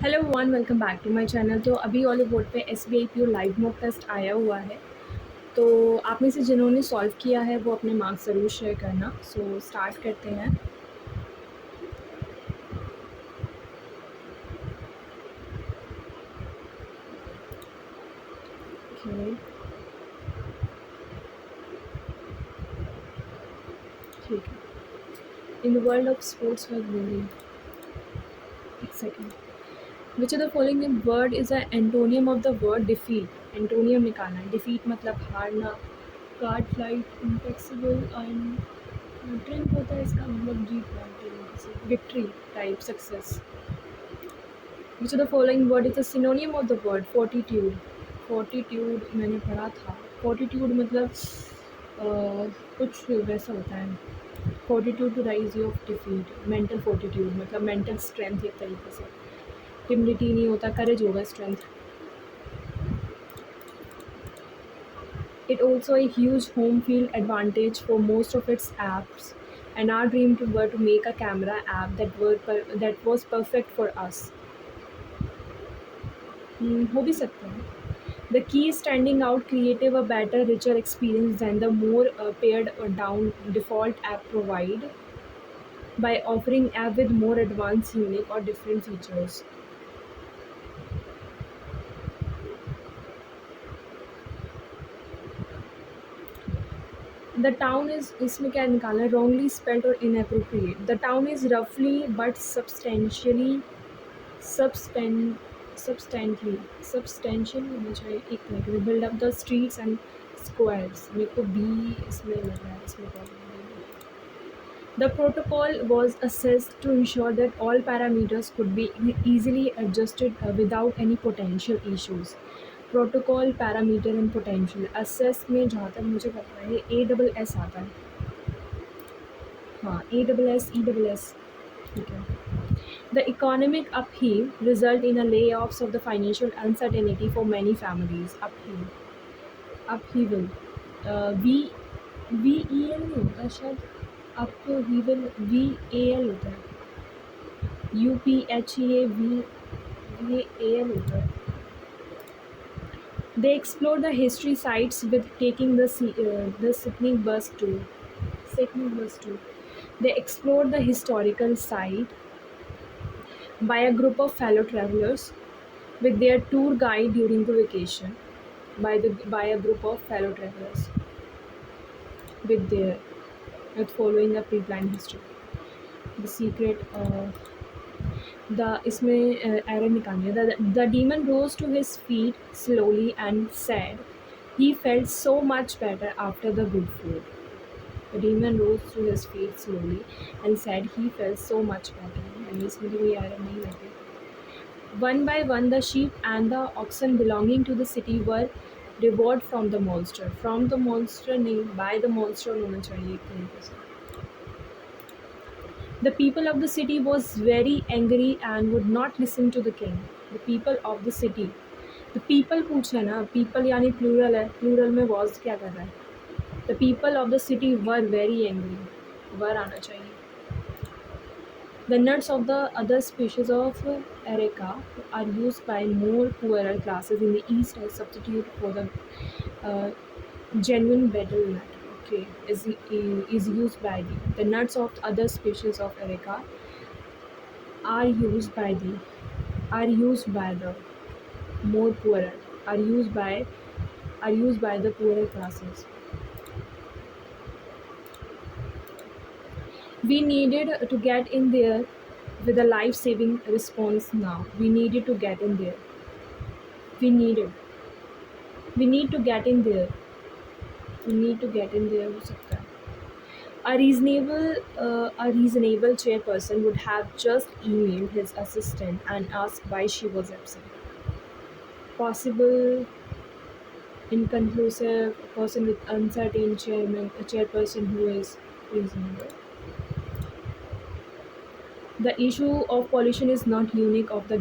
Hello one welcome back to my channel. तो अभी Bollywood पे S B I P live mock test आया हुआ है। तो आप में से जिन्होंने सॉल्व किया है वो अपने मार्क्स ज़रूर शेयर करना। सो स्टार्ट करते हैं। ओके, ठीक है। In the world of sports work बोली, एक second. Which of the following word is a antonym of the word defeat. Antonym निकालना है। डिफीट मतलब हारना, card flight, inflexible and drink होता है, इसका मतलब जीतना, victory type success. Which of the following word is a synonym of the word fortitude? Fortitude मैंने पढ़ा था। Fortitude मतलब कुछ वैसा होता है। Fortitude to rise of defeat. Mental fortitude मतलब mental strength एक तरीके से। Timidity नहीं होता, courage होगा, strength. It also a huge home field advantage for most of its apps. And our dream were to make a camera app that was perfect for us. हो भी सकता है। The key is standing out creative a better, richer experience than the more pared down default app provide by offering app with more advanced, unique or different features. The town is इसमें क्या निकालना है, wrongly spelled or inappropriate. The town is roughly but substan substantially होना चाहिए, एक minute में build up the streets and squares. मेरे को B इसमें लग रहा है, इसमें problem है। The protocol was assessed to ensure that all parameters could be easily adjusted without any potential issues. Protocol, parameter and potential. Assess में जहाँ तक मुझे पता है ए डबल एस आता है। हाँ, A double S E double S, ठीक है। The economic upheaval result in a layoffs of the financial uncertainty for many families. Upheaval. V V E L नहीं होता शायद, अपहीवल वी ए एल होता है। U P H E A V ये A L होता है। They explore the history sites with taking the Sydney bus tour. Sydney bus tour. They explore the historical site by a group of fellow travelers with their tour guide during the vacation. By a group of fellow travelers with following a pre-planned history. The secret. The इसमें error निकालनी है। The demon rose to his feet slowly and said he felt so much better after the good food. The demon rose to his feet slowly and said he felt so much better. यानी इसमें तो कोई error नहीं लगी। One by one the sheep and the oxen belonging to the city were rewarded from the monster. From the monster नहीं, by the monster होना चाहिए एक तरीके से। The people of the city was very angry and would not listen to the king. The people of the city. The people पूछा है ना, people यानी plural है, plural में was क्या कर रहा है। The people of the city were very angry. Were आना चाहिए। The nuts of the other species of areca are used by more poorer classes in the east as substitute for the uh, genuine betel nut. Okay, is used by the nuts of other species of areca are used by the more poorer are used by the poorer classes. We needed to get in there with a life-saving response now. We needed to get in there. We needed. We need to get in there. We need to get in there हो सकता है। A reasonable chairperson would have just emailed his assistant and asked why she was absent. Possible inconclusive, a person with uncertain chairman, a chairperson who is reasonable. The issue of pollution is not unique of the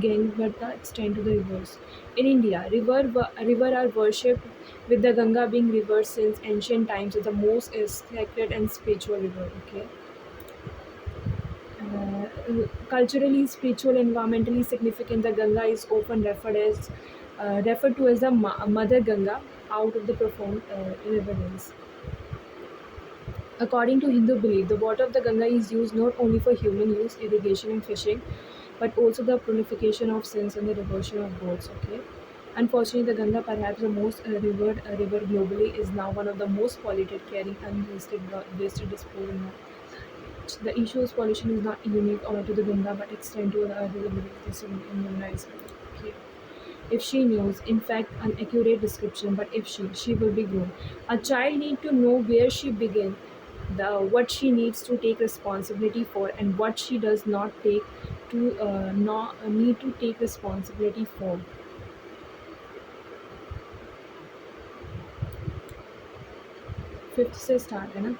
Ganges but the extent to the rivers. In India, river are worshipped, with the Ganga being revered since ancient times as the most sacred and spiritual river. Okay. Culturally, spiritual, environmentally significant, the Ganga is often referred to as the Mother Ganga, out of the profound reverence. According to Hindu belief, the water of the Ganga is used not only for human use, irrigation, and fishing, but also the purification of sins and the devotion of gods. Okay. Unfortunately, the Ganga, perhaps the most revered river globally, is now one of the most polluted, carrying wasted disposal. The issue of pollution is not unique to the Ganga, but extends to the other rivers in the United States. Okay. If she knows, in fact, an accurate description, but if she will be grown. A child need to know where she began, what she needs to take responsibility for, and what she does not not need to take responsibility for. Fifth से start है ना.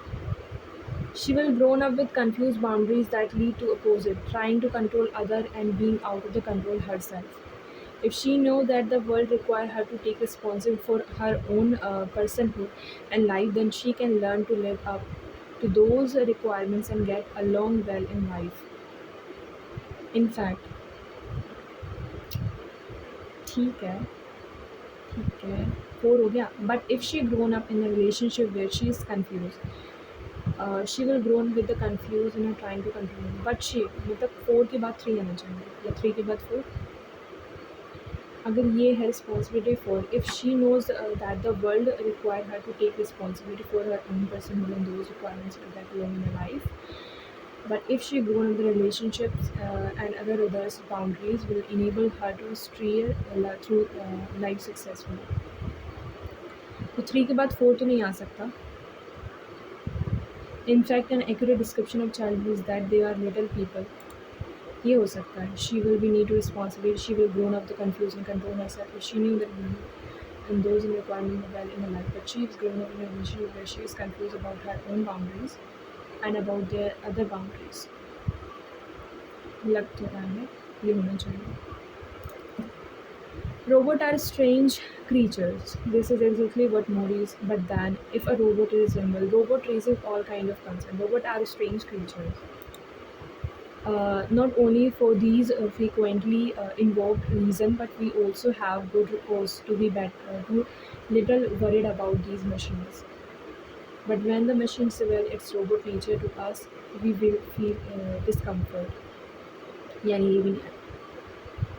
She will grown up with confused boundaries that lead to opposite, trying to control other and being out of the control herself. If she knows that the world requires her to take responsibility for her own personhood and life, then she can learn to live up to those requirements and get along well in life. In fact, ठीक है, ठीक है, four हो गया. But if she grown up in a relationship where she is confused, she will grow with the confused and trying to control. But she मतलब four के बाद three आना चाहिए या three के बाद four. अगर ये है responsibility for, if she knows that the world require her to take responsibility for her own personhood and those requirements that alone in her life, but if she grown up the relationships and other others boundaries will enable her to steer through life successfully. तो three के बाद four तो नहीं आ सकता. In fact, an accurate description of child is that they are little people. ये हो सकता है. She will be need to responsibility. She will grown up the confused and control herself. If she knew that and those in requirement well in her life, but she is grown up in a relationship where she is confused about her own boundaries and about their other boundaries. लग तो रहा है ये होना चाहिए. Robots are strange creatures. This is exactly what Modi is. But then, if a robot is resembled, robot raises all kind of concern. Robots are strange creatures. Not only for these frequently invoked reason, but we also have good cause to be to little worried about these machines. But when the machines reveal its robot nature to us, we will feel discomfort. यानी ये भी नहीं है.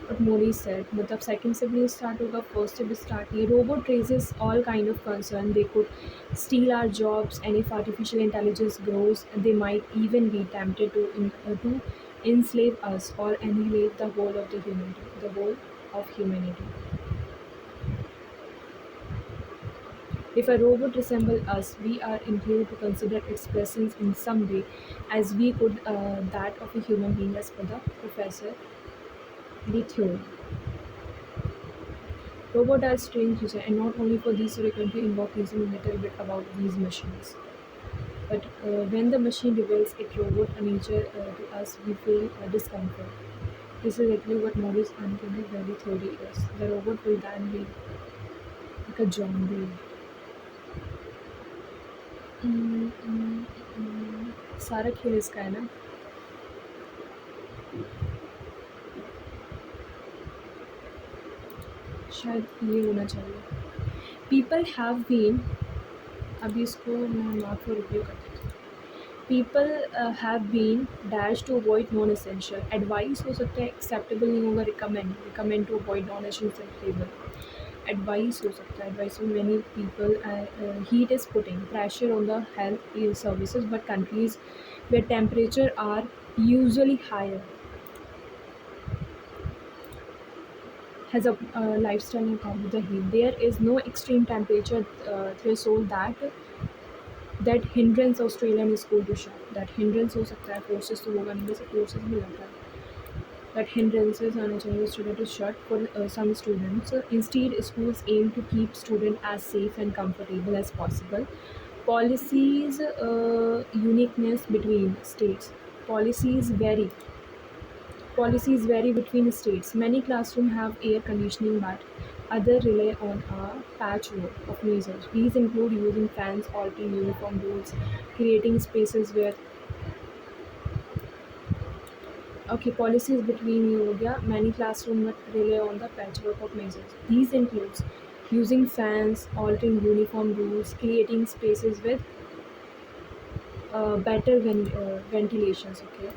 But Modi said, मतलब second से भी start होगा, first से भी start नहीं. Robot raises all kind of concern. They could steal our jobs, and if artificial intelligence grows, they might even be tempted to enslave us or annihilate the whole of humanity. If a robot resembles us, we are inclined to consider its presence in some way as we could that of a human being, as per the professor. The theory. Robots are strange creatures, and not only for these frequently invoke reason a little bit about these machines. But when the machine reveals its robot nature to us, we feel discomfort. This is exactly what Morris uncanny valley theory is. The robot will then be like a zombie. सारा खेल इसका है ना. शायद ये होना चाहिए. People have been, अभी इसको मैं मार्क फॉर रिव्यू करती हूँ. People have been dash to avoid non-essential. Advice हो सकता है, acceptable नहीं होगा. Recommend to avoid non-essential. Advice हो सकता है. Advice for many people. Heat is putting pressure on the health services, but countries where temperature are usually higher has a lifestyle in common with the heat. There is no extreme temperature threshold that hindrance Australian school to shut. That hindrance हो सकता है, forces तो होगा नहीं, जैसे forces भी लगता है. That hindrances आने चाहिए student to shut for some students. Instead, schools aim to keep students as safe and comfortable as possible. Policies uniqueness between states. Policies vary between states. Many classrooms have air conditioning, but others rely on a patchwork of measures. These include using fans, altering uniform rules, creating spaces where Okay, policies between you हो गया. Many classrooms rely on the patchwork of measures. These includes using fans, altering uniform rules, creating spaces with better ventilations. Okay,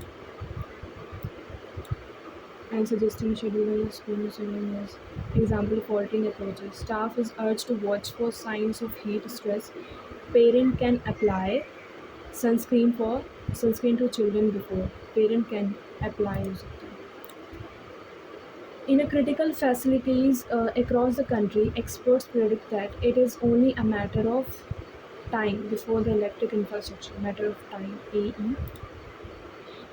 and suggesting scheduling school ceremonies. Example of altering approaches. Staff is urged to watch for signs of heat stress. Parent can apply sunscreen for sunscreen to children before. Parent can apply हो सकता है. In a critical facilities across the country, experts predict that it is only a matter of time before the electric infrastructure, matter of time, AE.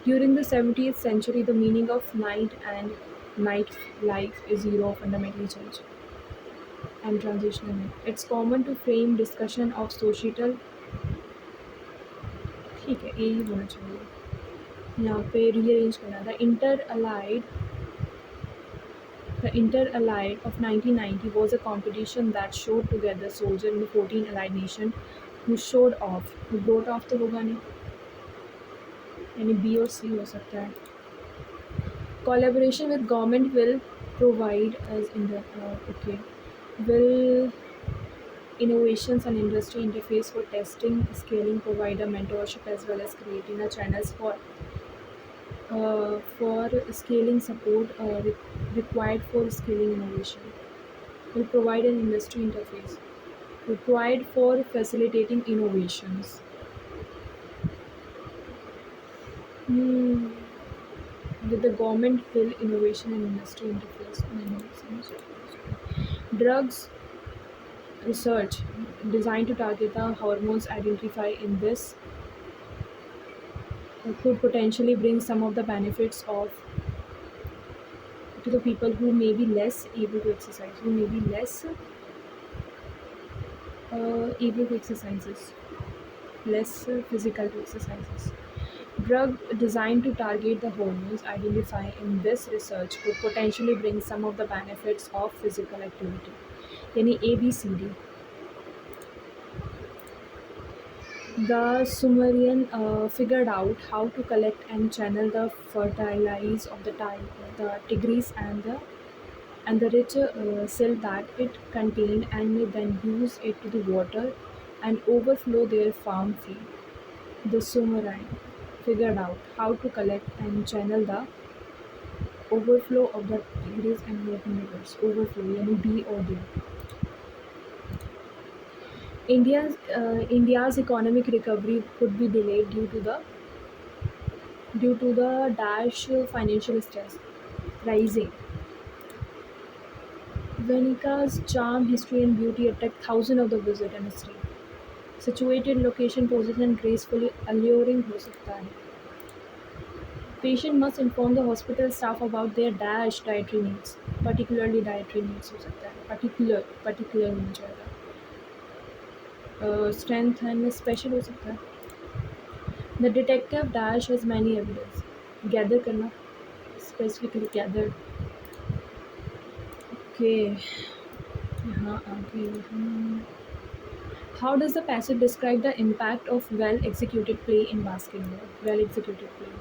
During the 17th century, the meaning of night and night life is zero fundamentally changed and transitional. It's common to frame discussion of societal ठीक है यही होना चाहिए यहाँ पे rearrange करना था Inter-Allied of 1990 was a competition that showed together soldiers in the 14 allied nations who showed off. Who brought off तो होगा नहीं यानी B और C हो सकता है. Collaboration with government will provide as in the okay will innovations and industry interface for testing, scaling, provider mentorship as well as creating a channels for scaling support required for scaling innovation. Will provide an industry interface required for facilitating innovations. Hmm. With the government will innovation and industry interface. Drugs research designed to target the hormones identified in this could potentially bring some of the benefits of to the people who may be less able to exercise, who may be less able to exercises, less physical to exercises. Drug designed to target the hormones identified in this research could potentially bring some of the benefits of physical activity. Yani ABCD. The Sumerian figured out how to collect and channel the fertilize of the Tigris and the rich silt that it contained and then use it to the water and overflow their farm field. The Sumerian figured out how to collect and channel the overflow of the Tigris and rivers. Overflow, yani B or D. India's economic recovery could be delayed due to the dash financial stress rising. Venice's charm, history, and beauty attract thousands of the visit and stay. Situated location, position, and gracefully alluring हो सकता है. Patient must inform the hospital staff about their dash dietary needs, particularly dietary needs हो सकता है. particular होना चाहिए. Strength and special हो सकता है. The detective dash has many evidence. Gather करना, specifically gathered. Okay, यहाँ आगे हम. How does the passage describe the impact of well-executed play in basketball? Well-executed play.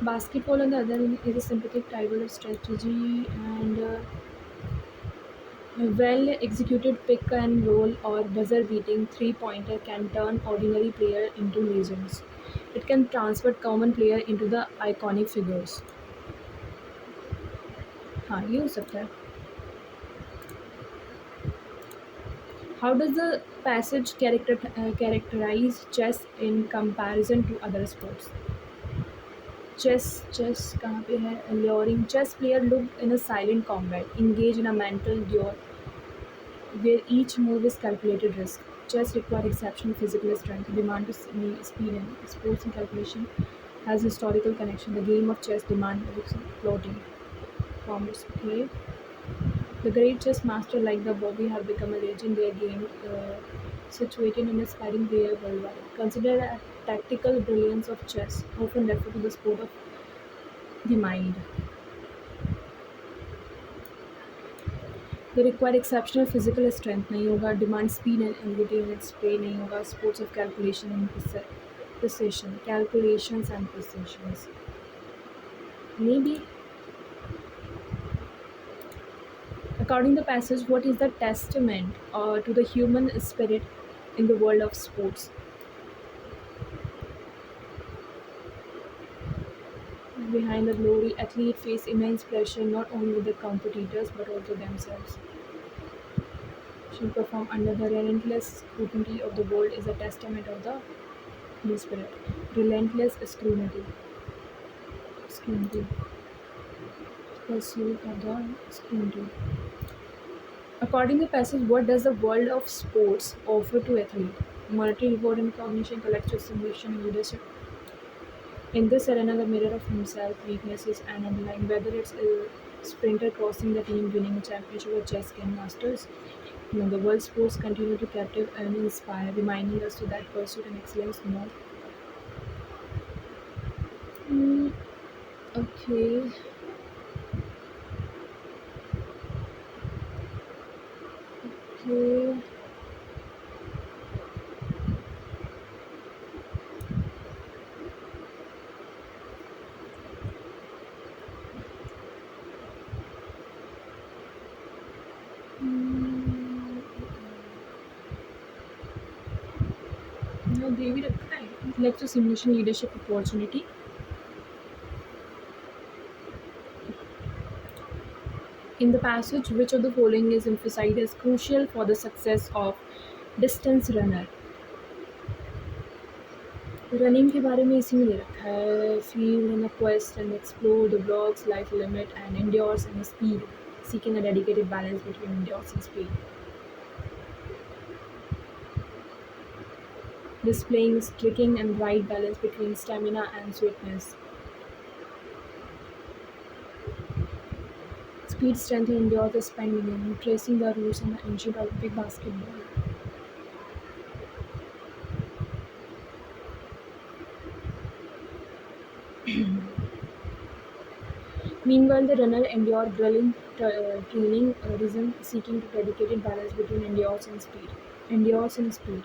Basketball, on the other hand, is a sympathetic tribal of strategy and a well-executed pick and roll or buzzer-beating three-pointer can turn ordinary player into legends. It can transfer common player into the iconic figures. हाँ ये हो सकता है. How does the passage characterize chess in comparison to other sports? Chess कहाँ पे है? Alluring. Chess player look in a silent combat, engage in a mental duel where each move is calculated risk. Chess require exceptional physical strength, demand to speed and sports and calculation has historical connection. The game of chess demand floating commerce play. The great chess master like the Bobby have become a legend. Their game situated in inspiring player worldwide. Considered a tactical brilliance of chess, often referred to the sport of the mind. They require exceptional physical strength नहीं होगा, demand speed and agility in its play नहीं होगा, sports of calculation and precision, calculations and precisions. Maybe, according to the passage, what is the testament to the human spirit in the world of sports? Behind the glory, athletes face immense pressure not only with the competitors but also themselves. She perform under the relentless scrutiny of the world is a testament of the human spirit. Relentless scrutiny. Scrutiny. Pursuit of the scrutiny. According to the passage, what does the world of sports offer to athletes? Monetary reward and recognition, collective stimulation, and leadership. In this arena, the mirror of himself, weaknesses, and underlying, whether it's a sprinter crossing the team, winning a championship, or chess game masters, the world sports continue to captivate and inspire, reminding us to that pursuit and excellence more. Mm, okay. Okay. Mm, no, Devi रखा है. Intellectual simulation leadership opportunity. In the passage, which of the following is emphasized as crucial for the success of distance runner? Running के बारे में इसी में दे रखा है. Field and quest and explore the blocks life limit and endurance and speed, seeking a dedicated balance between endurance and speed, displaying striking and right balance between stamina and swiftness, speed, strength and endurance spending, tracing the roots and the ancient Olympic basketball. Meanwhile, the runner endure grueling training, rhythm, seeking to dedicated balance between endurance and speed. Endurance and speed.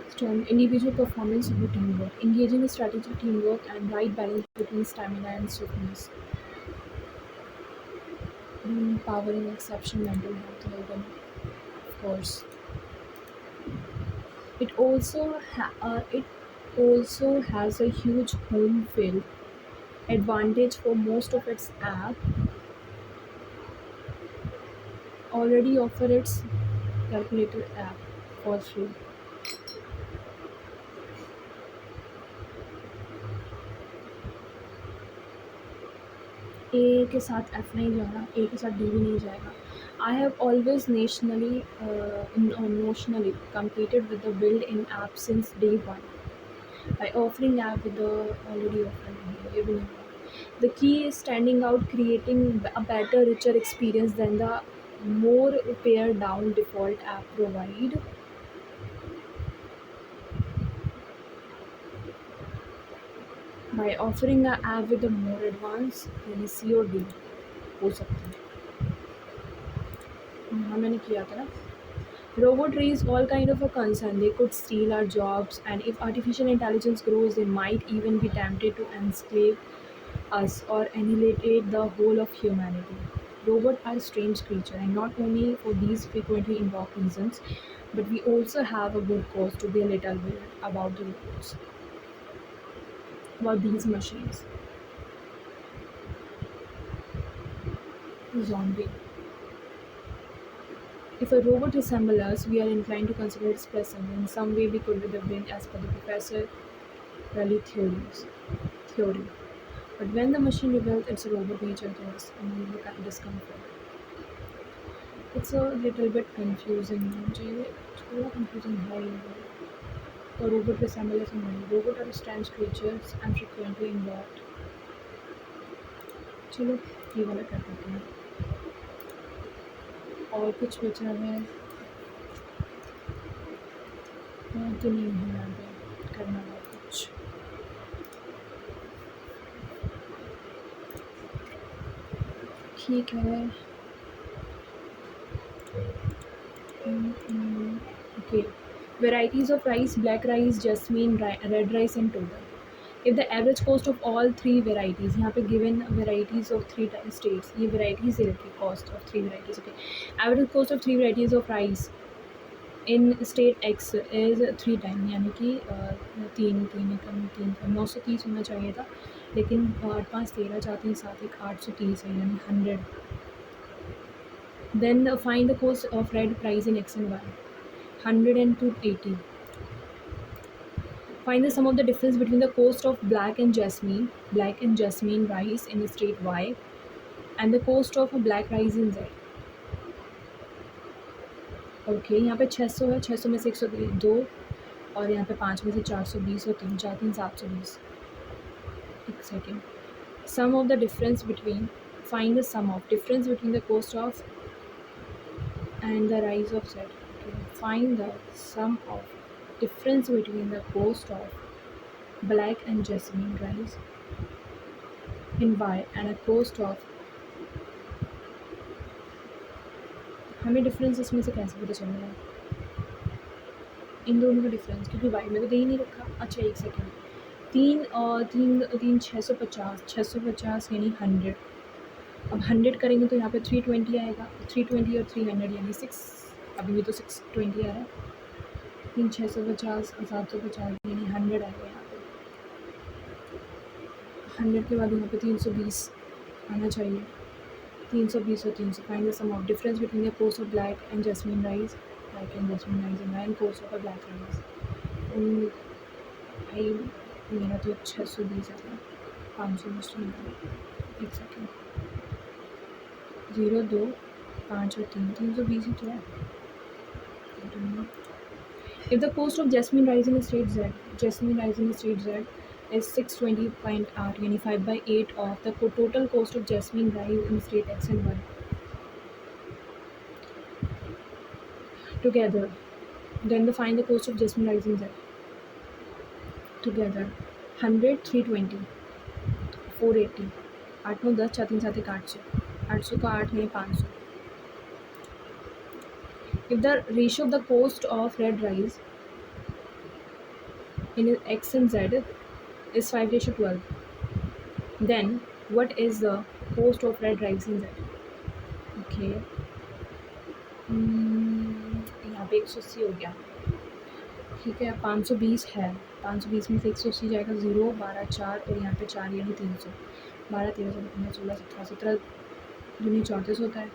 Strength, individual performance over teamwork, engaging in strategic teamwork and right balance between stamina and swiftness. Power and exceptional mental health, Logan, of course. It also has a huge home field advantage for most of its app already offer its calculator app for free. ए के साथ F नहीं जाना, ए के साथ D भी नहीं जाएगा. I have always notionally competed with the built-in app since day one by offering app with the already offered. ये भी नहीं हुआ. The key is standing out, creating a better, richer experience than the more pared down default app provide. By offering a app with a more advanced यानी C और D हो सकता है. हाँ मैंने किया था ना. Robot raise all kind of a concern. They could steal our jobs, and if artificial intelligence grows, they might even be tempted to enslave us or annihilate the whole of humanity. Robots are strange creatures, and not only for these frequently invoked reasons, but we also have a good cause to be a little worried about the robots, about these machines. Zombie. If a robot resembles us, we are inclined to consider its presence. In some way, we could be the brain as per the Professor Raleigh theory. But when the machine reveals its robot nature to us, and we look at discomfort, it's a little bit confusing. मुझे ये थोड़ा confusing है ये. A robot resembles us नहीं. Robot are strange creatures and frequently involved. चलो ये वाला कर देते हैं. और कुछ बचा है तो नहीं है आगे करना है कुछ. ठीक है। Okay. Varieties of rice: black rice, jasmine, red rice, and total. If the average cost of all three varieties, यहाँ पे given varieties of three states, ये varieties दे रखी cost of three varieties. Okay. Average cost of three varieties of rice in state X is 3 time, यानी कि तीन तीन एकम 930 होना चाहिए था, लेकिन 8 5 13 चाहते हैं, 7 1 830 है, यानी 100. Then find the cost of red price in X and Y. 100 and 280. Find the sum of the difference between the cost of black and jasmine rice in state Y and the cost of black rice in Z. Okay, यहाँ पे 600 है, 600 में से 102, और यहाँ पे 5 में से 420 और 3 4 3 720. एक second. Sum of the difference between, find the sum of difference between the cost of and the rise of Z. Okay. Find the sum of difference between the cost of black and jasmine rice in Y and a cost of, हमें difference इसमें से कैसे पता चल रहा है इन दोनों का डिफरेंस, क्योंकि वाई में तो दे ही नहीं रखा. अच्छा एक सेकेंड. तीन और तीन 650 यानी 100. अब 100 करेंगे तो यहाँ पे 320 आएगा. 320 और 300 यानी 6. अभी भी तो 620 आ रहा है. 3 650 और 750 यानी 100 आएगा यहाँ पे. 100 के बाद यहाँ पे 320 आना चाहिए. 320 और 300. Find the sum of difference between the cost of black and jasmine rice and cost of black rice. भाई मेरा तो 620 है, 520 नहीं. एक सेकेंड. 0 2 5 और 3 320 ही तो है. If the cost of jasmine rice in state Z is 620.8, यानी 5/8 of the total cost of jasmine rice in state X and Y together, then find the cost of jasmine rice in Z together. 100 320 480. 8 9 10 4 3 7 800. 800 का 8 नहीं 500. If the ratio of the cost of red rice in X and Z is 5:12, then what is the cost of red rice in Z? Okay. यहाँ पे 180 हो गया. ठीक है. 520 है. 520 में से 180 जाएगा. 0 12 4 और यहाँ पे 4 यानी 300. 12 13 14 15 16 17 दूनी 34 होता है.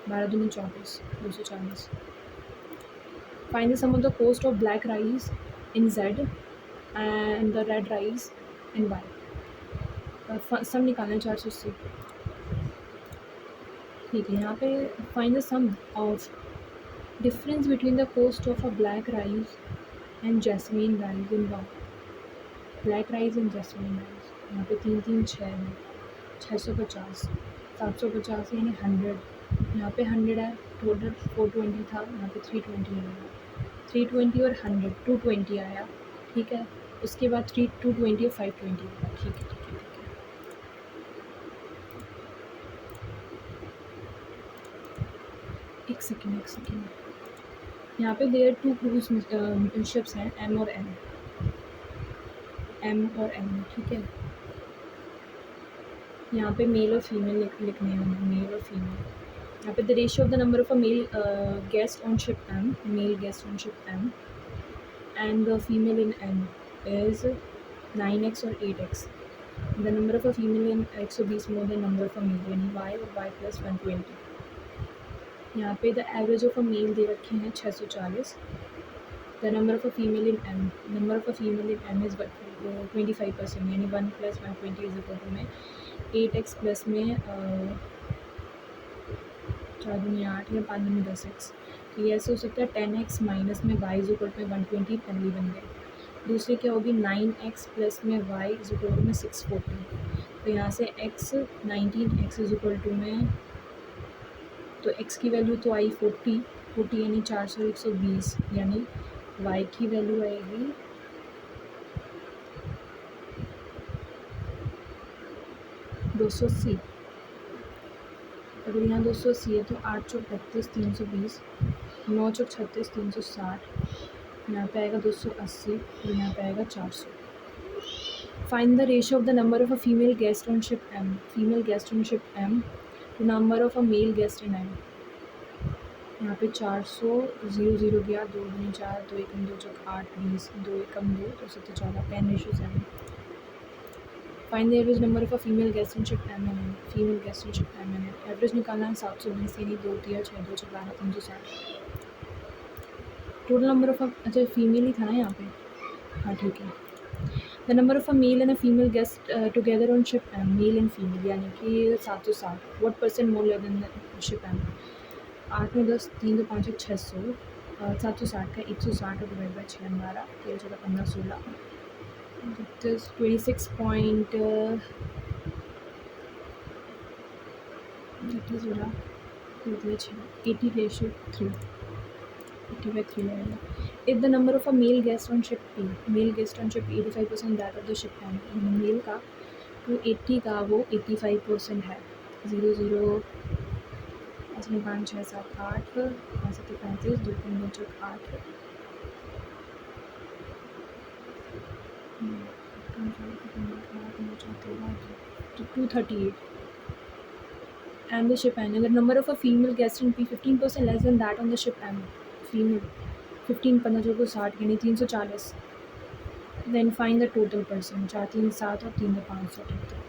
12 दूनी 34 240. Find the sum of the cost of black rice in Z and the red rice in Y. सम निकालना है 480. ठीक है. यहाँ पे find the sum of difference between the cost of a black rice and jasmine rice in Y. Black rice and jasmine rice. यहाँ पे 3 3 6 है. 650 750 यानी 100. यहाँ पे 100 है. टोटल 420 था, यहाँ पे 320 आया. 320 और 100 220 आया. ठीक है. उसके बाद 220 और 520 आया. ठीक है. एक सेकेंड. यहाँ पे देयर 2 क्रूज शिप्स हैं, M और N. ठीक है. यहाँ पे मेल और फीमेल लिखने हैं, मेल और फीमेल. यहाँ पे the ratio of the number of a male guest on ship M and the female in M is 9x or 8x. The number of a female in 120 more than number of a male, यानी y और y plus 120. यहाँ पे the average of a male दे रखे हैं 640. The number of a female in M is 25%, यानी 1 + 120 is equal to में 8x plus में 4 दूनी 8 या 5 दूनी 10x. तो ये ऐसे हो सकता है 10x माइनस में y इज इक्वल टू में 120 पहली बन गई. दूसरी क्या होगी 9x प्लस में y इज इक्वल टू में 640. तो यहाँ से x 19x is equal to में, तो x की वैल्यू तो आई 40 यानी 400 120, यानी y की वैल्यू आएगी 280. अगर यहाँ 280 है तो 8 चौक 32 320, 9 चौक 36 360, यहाँ पे आएगा 280 और यहाँ पे आएगा 400. Find the ratio of the number of a female guest on ship M to number of a male guest in M. यहाँ पे 400 0 0 गया, 2 दूनी 4, 2 एकम 2 चौक 8 20, 2 एकम 2 2 7 14, 10:7. Find the average number of a female guest on ship M and N. Average निकालना है 720 यानी 2 3 6 2 14 360. Total number of अच्छा female ही था ना यहाँ पे, हाँ ठीक है. The number of a male and a female guest together on ship M, male and female यानी कि 760. What percent more less than ship M. 8 में 10, 3 2 5 600, 760 का 160 और डिवाइड बाई 6 12, 13 14 15 16, 26 पॉइंट हो रहा 80:3, 80/3 आएगा. If the number of a male guest on ship 85% that of the ship M, male का 280 का वो 85% है. 0 0 इसमें 5 6 7 8 5 7 35 2 3 2 चौक 8 238. And the ship N, and the number of a female guest in P 15% less than that on the ship M. Female 15 15 को 60 यानी 340. Then find the total person. 4 3 7 और 3 500.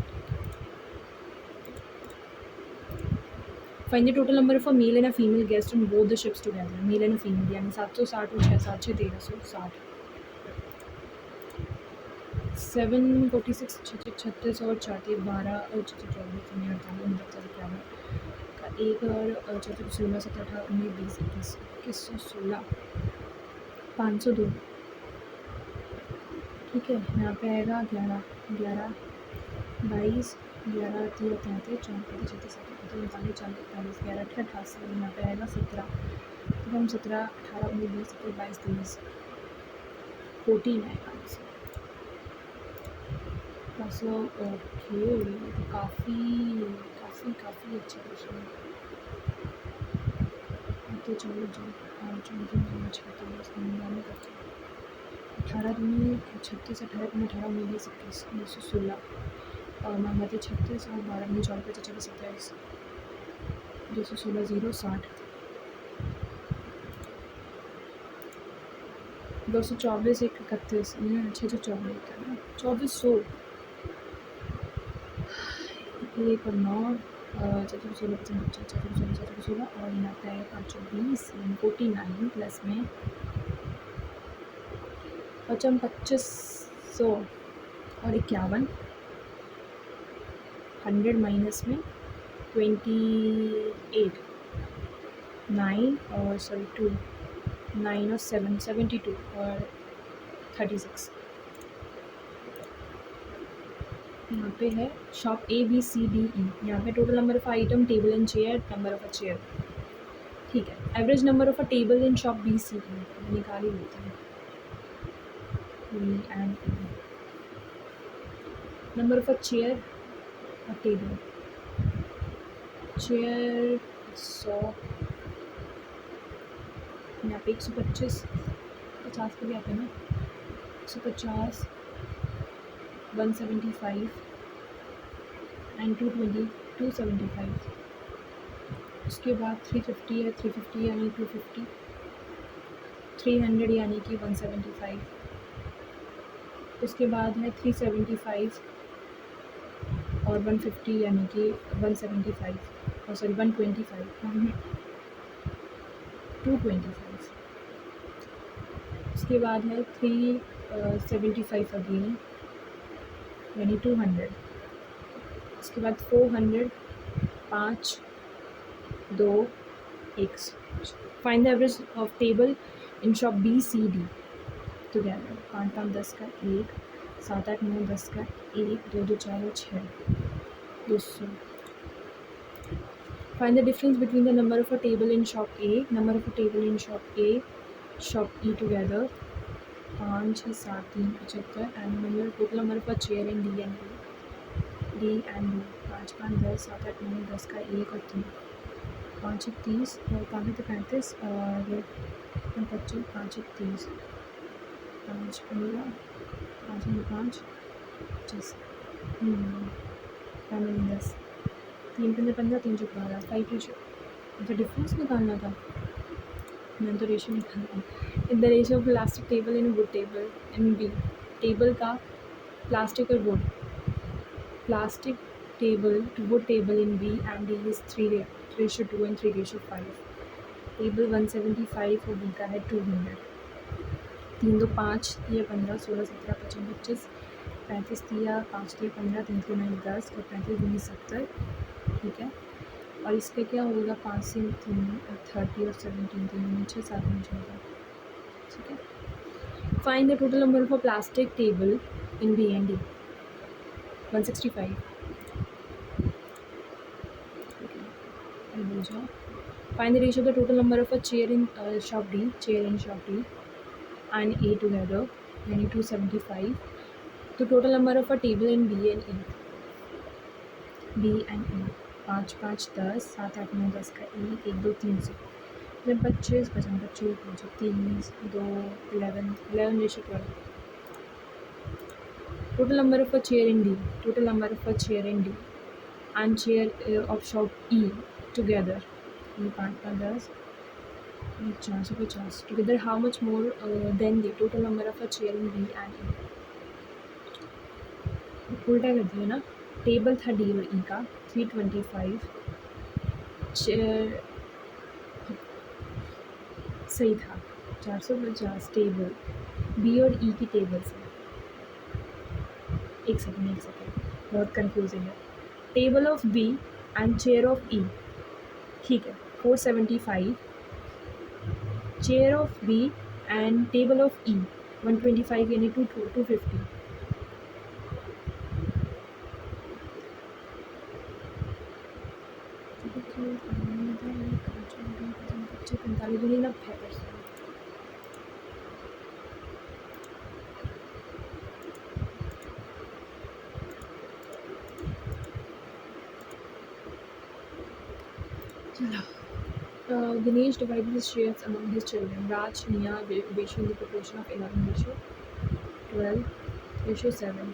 Find the total number of a male and a female guest on both the ships together. Male and a female यानी 760 और 6 7 6 1360. 746 36 और 4 12 और 24 48 49 का 1 और 4 16 17 18 19 20 21 16 502. ठीक है, यहाँ पे आएगा 11 11 22 11 3 33 34 36 37 39 40 41 11 88. यहाँ पे आएगा 17. तो हम 17 18 19 20 21 22 23 14 आएगा आंसर. सो ओके, काफ़ी अच्छा क्वेश्चन. तो चलो जो 18 दूनी 36 18 दूनी 18 19 21 216 और मांगाते 36 और 12 में 4 25 27 216 0 60 224 1 31 6 6 24 होता है ना 2400 1 और 9 16 16 और यहाँ पे 520 49 प्लस में 2500 और 51 100 माइनस में 28 9 और 2 9 और 7 72 और 36. यहाँ पे है शॉप ABCDE. यहाँ पे total number of item table and chair, number of a chair. ठीक है, average number of a table in shop BCE निकाल ही लेते हैं. नंबर ऑफ अ चेयर और टेबल. चेयर 100, यहाँ पे 125 50 पे भी आते हैं ना 150 175 एंड 220 275. उसके बाद 350 है 350 यानी 250 300 यानी कि 175. उसके बाद है 375 और 150 यानी कि 175 और सॉरी 125 225. उसके बाद है 375 अगेन यानी 200. उसके बाद 400 5 2 1. Find the average of table in shop BCD together. 5 5 10 का 1 7 8 9 10 का 1 2 2 4 6 200. Find the difference between the number of a table in shop A, number of a table in shop A, shop E together. 5 6 7 3 75 and number total number of a chair in D and E. D and B. 5 5 10, 7 8 9 10 का 1 और 3, 5 1 30 और 5 तो 35 और 25, 5 1 30, 5 15, 5 5 25, 10, 3 15, 3 12, 5 मुझे difference निकालना था, मैंने तो रेशो निकालना है। In the ratio of plastic table in wood table in B. Table का प्लास्टिक और wood, plastic table to wood table in B and D is 3:2 and 3:5। Table 175 और बी का है 200। 3 2 5 3 15 16 17 25 25 35 3 5 3 15 3 3 9 10 और 35 दूनी 70। ठीक है, और इसका क्या होगा, 5 से 3 30 और 17 3 6 7 9 होगा। ठीक है, find the total number of a plastic table in B and D. 165। Find the ratio of the total number of a chair in shop D and A together, yani 275. The total number of a table in B and E. 5 5 10, 7 8 9 10 का 1 1 2 300, 25 25 25 30 2 11 11 ratio 12. Total number of a chair in D. Total number of a chair in D and chair of shop E together. 5 5 10, 450. Together, how much more than the total number of a chair in B and E? उल्टा कर दिया ना, table था D और ई का 325, chair सही था 450, table B और ई की टेबल से। एक सेकेंड बहुत कंफ्यूजिंग है। Table of B and chair of E, ठीक है, 475, chair of B and table of E 125 यानी 250। Dinesh divided his shares among his children. Raj, Nia, Vishu in the proportion of 11:12:7.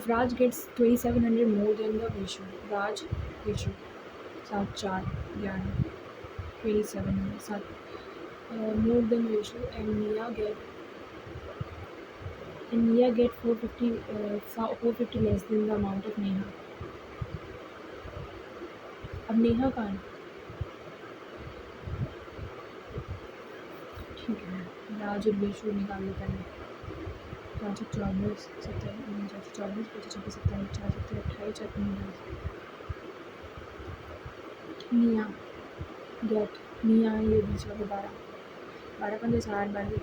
If Raj gets 2700 more than the Vishu, Vishu 7 4 11 2700 more than Vishu, and Nia get 450 less than the amount of Neha. अब नेहा कहाँ है? ठीक है, राज और विशु निकाल लो पहले। 4 24 27 49 24 25 26 27 4 28 29। निया ये बीच वाले 12 12 15 60 12 84 12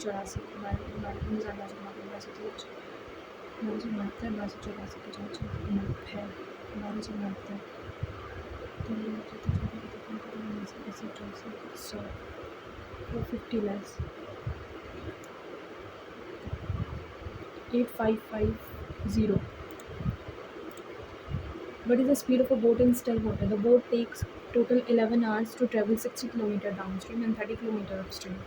15 60 12 12 72 12 84 50 12 450 less 8550. What is the speed of a boat in still water? The boat takes total 11 hours to travel 60 km downstream and 30 km upstream.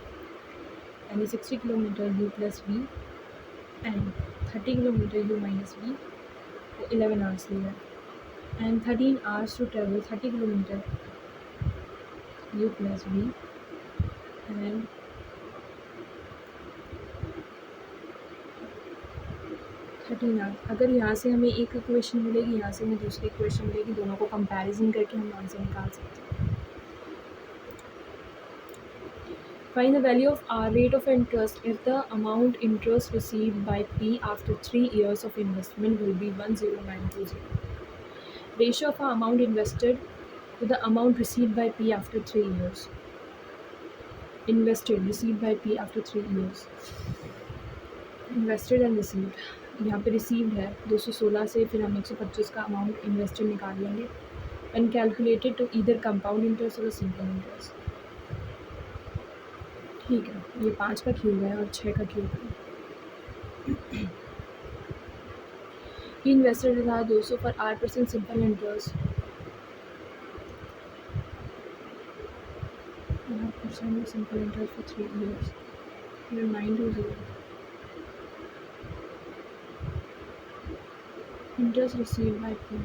And 60 km u plus v and 30 km u minus v for 11 hours later. And 13 hours to travel 30 km u plus v and 13 hours. अगर यहाँ से हमें एक equation मिलेगी, यहाँ से हमें दूसरी इक्वेशन मिलेगी, दोनों को कंपैरिजन करके हम आंसर निकाल सकते हैं। Find the value of our rate of interest if the amount interest received by P after 3 years of investment will be 10920. Ratio of our amount invested to the amount received by P after 3 years. Invested, received by P after 3 years. Invested and received. यहाँ पे received है 216 से, फिर हम 125 का amount invested निकाल लेंगे and calculated to either compound interest और सिंपल इंटरेस्ट। ठीक है, ये 5 का क्यूब है और 6 का क्यूब है। He invested $200 for 8% simple interest. 8% simple interest for 3 years. 920. Interest received by P.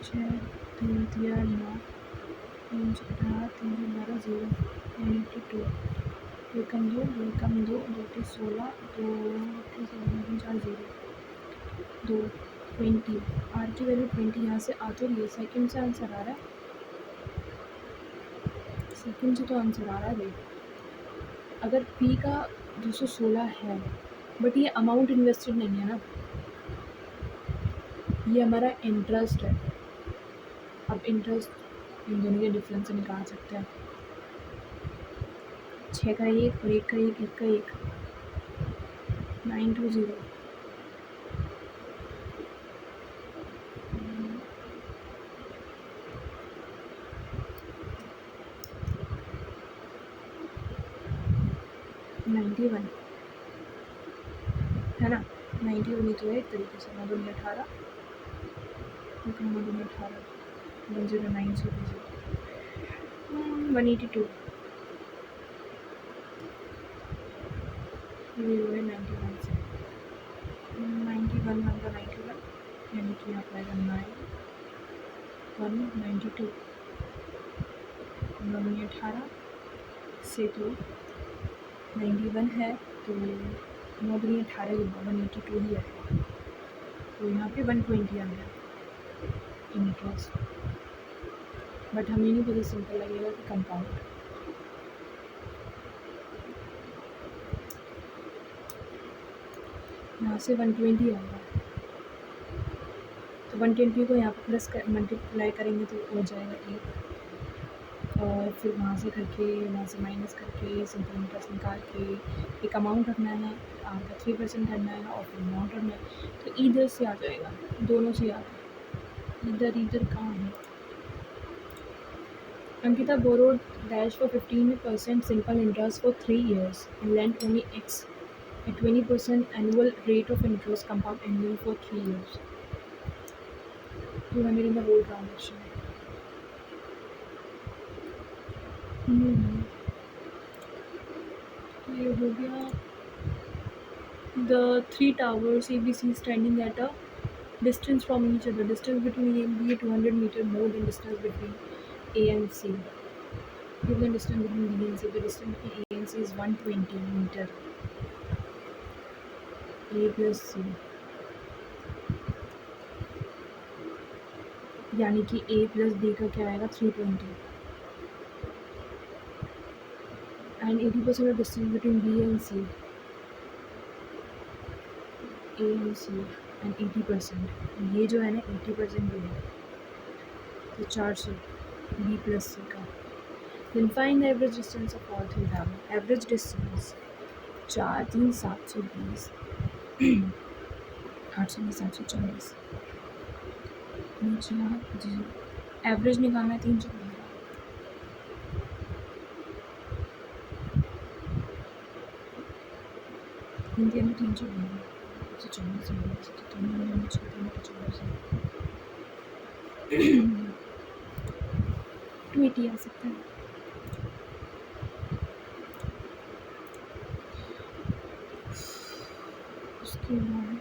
छः 3 3 9 3 18 3 12 0 92 एकम 2 2 16 2 4 0 2 20 आर की वैल्यू 20 यहाँ से आ तो रही है, सेकंड से आंसर आ रहा है, सेकंड से तो आंसर आ रहा है भाई। अगर पी का 216 है बट ये अमाउंट इन्वेस्टेड नहीं है ना, ये हमारा इंटरेस्ट है। अब इंटरेस्ट इन दोनों के डिफरेंस से निकाल सकते हैं। 6 का 1 और 1 का 1, 1 का 1, 920 91 है ना, 91 ही तो है एक तरीके से। 9 2 18, 9 2 18, 109 182 ये हुए 91 से 91 नंबर 91 यानी कि यहाँ पर 192 9 18 से तो 91 है तो 9 18 के 182 ही है, तो यहाँ पे 120 आ गया इंटरेस्ट। बट हमें नहीं पता सिंपल लगेगा कि कंपाउंड। यहाँ से 120 आएगा तो 120 को यहाँ पर प्लस कर मल्टीप्लाई करेंगे तो हो जाएगा 1, और फिर वहाँ से करके वहाँ से माइनस करके सिंपल इंटरेस्ट निकाल के एक अमाउंट रखना है, आपका 3% करना है और फिर अमाउंट रखना है, तो इधर से आ जाएगा, दोनों से आ जाएगा। इधर कहाँ है? Ankita borrowed dash for 15% simple interest for 3 years and lent only X at 20% annual rate of interest compound annually for 3 years. 200 in the whole transaction. ये हो गया. The 3 towers ABC standing at a distance from each other. Distance between A and B 200 meter more than distance between A and C. Given the distance between B and C, the distance between A and C is 120 meter. A plus C. यानी कि A plus B का क्या आएगा 320. And 80% of distance between B and C. A and C and 80%. ये जो है ना 80% भी है, तो 400 B plus C का. Then find the average distance of all three towers. Average distance 4 3 720 820 740 ji. Average निकालना है 315. हिंदी में 315 280 आ सकता है. उसके बाद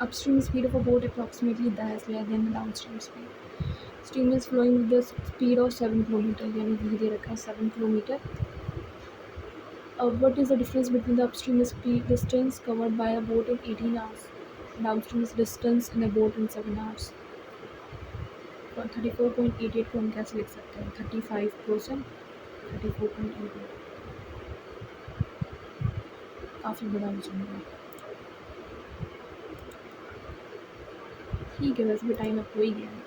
upstream speed of a boat approximately that less than the downstream speed. Stream is flowing with the speed of 7 km, यानी कि दे रखा है 7 km. What is the difference between the upstream speed distance covered by a boat in 18 hours and downstream distance in a boat in 7 hours? 34.88 को हम कैसे लिख सकते हैं? 35%, 34.88 काफ़ी बड़ा हो जाएगा. ठीक है, वैसे भी टाइम अब हो ही गया है.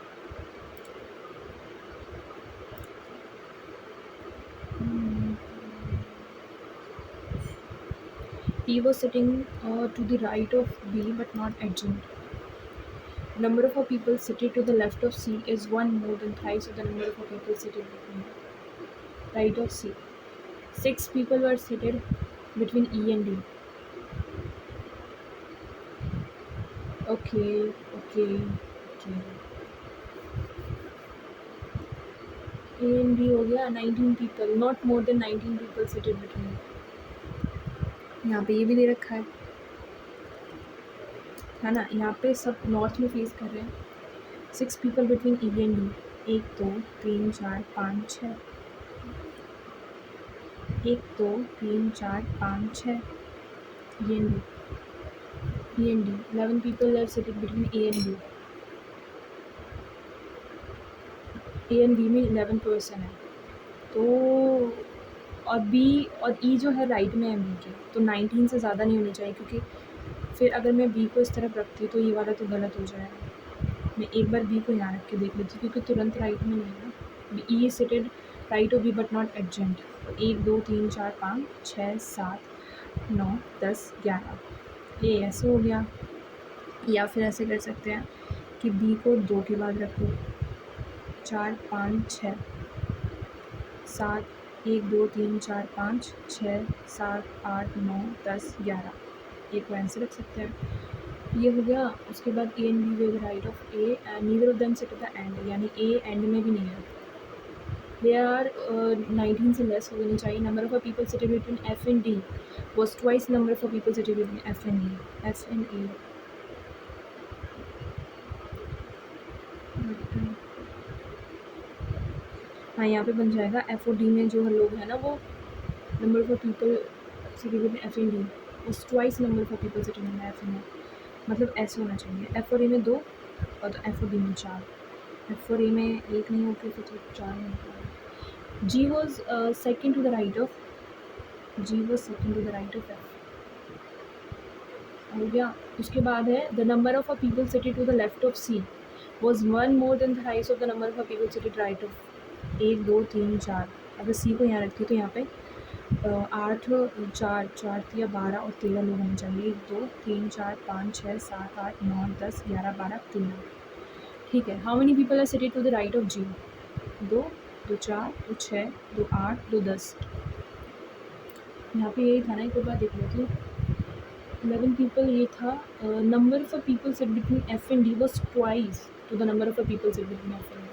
P was sitting to the right of B but not adjacent. Number of people seated to the left of C is 1 more than thrice of the number of people seated between right of C. 6 people were seated between E and D. Okay, okay, okay. A and B हो गया 19 people, not more than 19 people seated between. यहाँ पे ये भी दे रखा है ना, यहाँ पे सब नॉर्थ में फेस कर रहे हैं. 6 people between E and D. 1 2 3 4 5 6. 1 2 3 4 5 6. E and D. E and D. 11 people are seated between A and B. A and B में 11 person है. तो और B और E जो है राइट में है B के, तो 19 से ज़्यादा नहीं होनी चाहिए, क्योंकि फिर अगर मैं B को इस तरफ रखती हूँ तो ये वाला तो गलत हो जाएगा. मैं एक बार B को यहाँ रख के देख लेती हूँ, क्योंकि तुरंत राइट में नहीं है. E is seated right of B but not adjacent. 1 2 3 4 5 6 7 9 10 11. ये ऐसे हो गया. या फिर ऐसे कर सकते हैं कि B को 2 के बाद रख दो. 4 5 6 7 1 2 3 4 5 6 7 8 9 10 11. एक को ऐसे रख सकते हैं. ये हो गया. उसके बाद A and B with right of A and neither of them sit at the end, यानी A एंड में भी नहीं है. दे आर 19 से लेस होनी चाहिए. Number of people seated between F and D was twice number of people seated between F and E. F and E. हाँ, यहाँ पे बन जाएगा F और D में जो लोग हैं ना, वो number of people seated between F and D was twice number of people seated between F and E. मतलब ऐसे होना चाहिए. F और A में 2 और तो F और D में 4. F और A में 1 नहीं होकर तो 4 नहीं होगा. G was second to the right of F. हो गया. उसके बाद है the number of people seated to the left of C was 1 more than thrice of the number of people seated right of. 1 2 3 4. अगर C को यहाँ रखती है तो यहाँ पे 8 4 4 3 12 और 13 लोग होने चाहिए. 1 2 3 4 5 6 7 8 9 10 11 12 13. ठीक है. How many people are seated to the right of G? 2 2 4 2 6 2 8 2 10. यहाँ पे यही था ना, एक बार देख लेती हूँ. 11 पीपल ये था. Number of people sit between F and D was twice to the number of people sit between F and D.